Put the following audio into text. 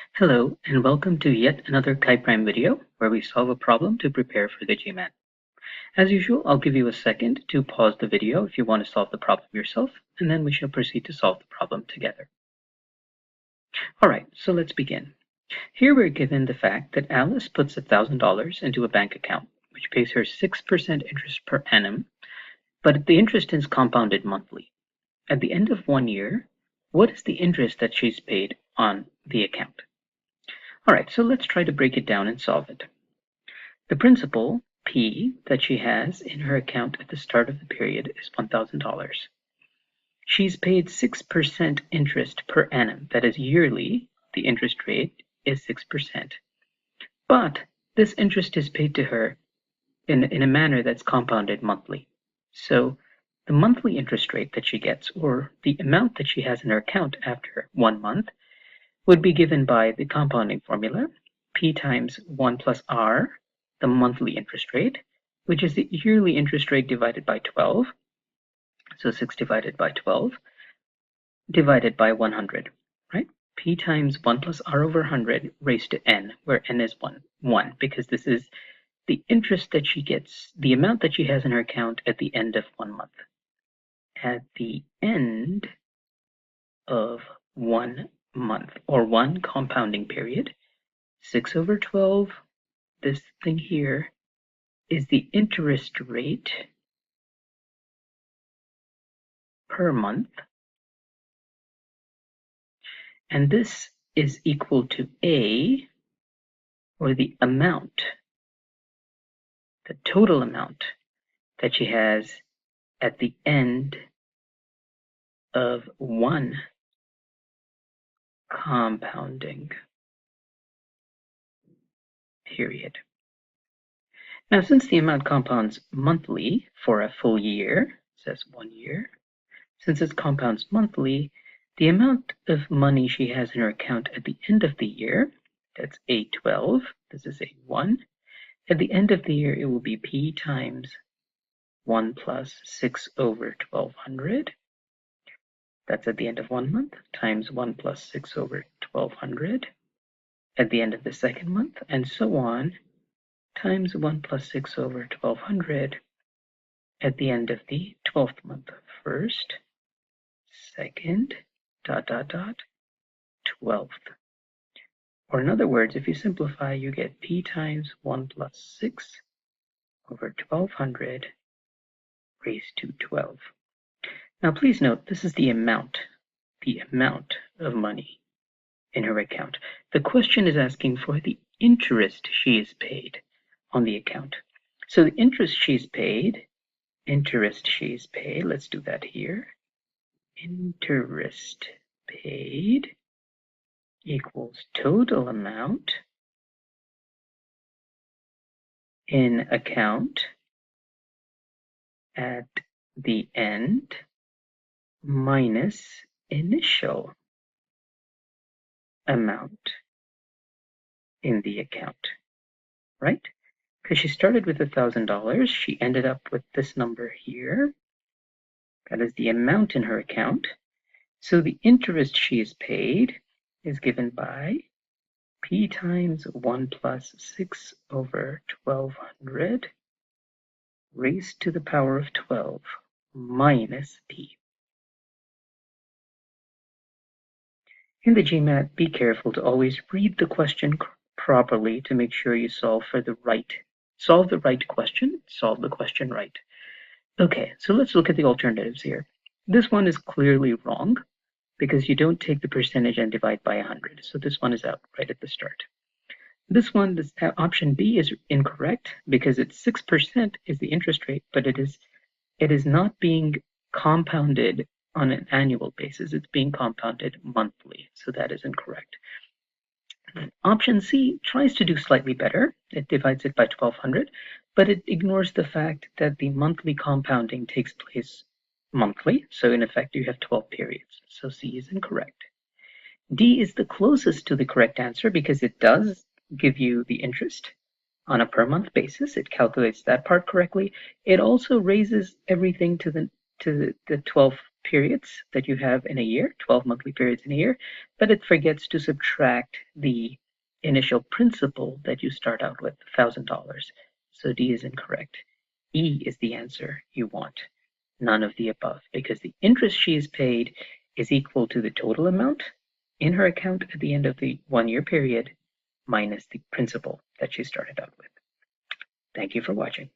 Hello, and welcome to yet another Chi-Prime video where we solve a problem to prepare for the GMAT. As usual, I'll give you a second to pause the video if you want to solve the problem yourself, and then we shall proceed to solve the problem together. Alright, so let's begin. Here we're given the fact that Alice puts $1,000 into a bank account, which pays her 6% interest per annum, but the interest is compounded monthly. At the end of 1 year, what is the interest that she's paid on the account? Alright, so let's try to break it down and solve it. The principal, P, that she has in her account at the start of the period is $1,000. She's paid 6% interest per annum, that is yearly, the interest rate is 6%. But this interest is paid to her in a manner that's compounded monthly. So the monthly interest rate that she gets, or the amount that she has in her account after 1 month, would be given by the compounding formula, P times 1 plus R, the monthly interest rate, which is the yearly interest rate divided by 12. So 6 divided by 12 divided by 100, right? P times 1 plus R over 100 raised to n, where n is 1, because this is the interest that she gets, the amount that she has in her account at the end of 1 month. At the end of 1 month, or 1 compounding period, 6 over 12, this thing here, is the interest rate per month, and this is equal to A, or the amount, the total amount that she has at the end of 1 compounding period. Now, since the amount compounds monthly for a full year, it says 1 year, since it compounds monthly, the amount of money she has in her account at the end of the year, that's A12, this is A1, at the end of the year it will be P times 1 plus 6 over 1200, that's at the end of 1 month, times 1 plus 6 over 1200 at the end of the second month, and so on, times 1 plus 6 over 1200 at the end of the 12th month. First, second, ... 12th. Or in other words, if you simplify, you get P times 1 plus 6 over 1200 raised to 12. Now please note, this is the amount of money in her account. The question is asking for the interest she is paid on the account. So the interest she's paid, let's do that here. Interest paid equals total amount in account at the end minus initial amount in the account, right? Because she started with $1,000, she ended up with this number here. That is the amount in her account. So the interest she is paid is given by P times 1 plus 6 over 1200 raised to the power of 12 minus P. In the GMAT, be careful to always read the question properly to make sure you solve the right question, solve the question right. Okay, so let's look at the alternatives here. This one is clearly wrong because you don't take the percentage and divide by 100. So this one is out right at the start. This one, option B, is incorrect because it's 6% is the interest rate, but it is not being compounded on an annual basis. It's being compounded monthly, so that is incorrect. Option C tries to do slightly better. It divides it by 1200, but it ignores the fact that the monthly compounding takes place monthly. So in effect, you have 12 periods. So C is incorrect. D is the closest to the correct answer because it does give you the interest on a per month basis. It calculates that part correctly. It also raises everything to the 12th periods that you have in a year, 12 monthly periods in a year, but it forgets to subtract the initial principal that you start out with, $1,000. So D is incorrect. E is the answer you want. None of the above, because the interest she is paid is equal to the total amount in her account at the end of the 1 year period minus the principal that she started out with. Thank you for watching.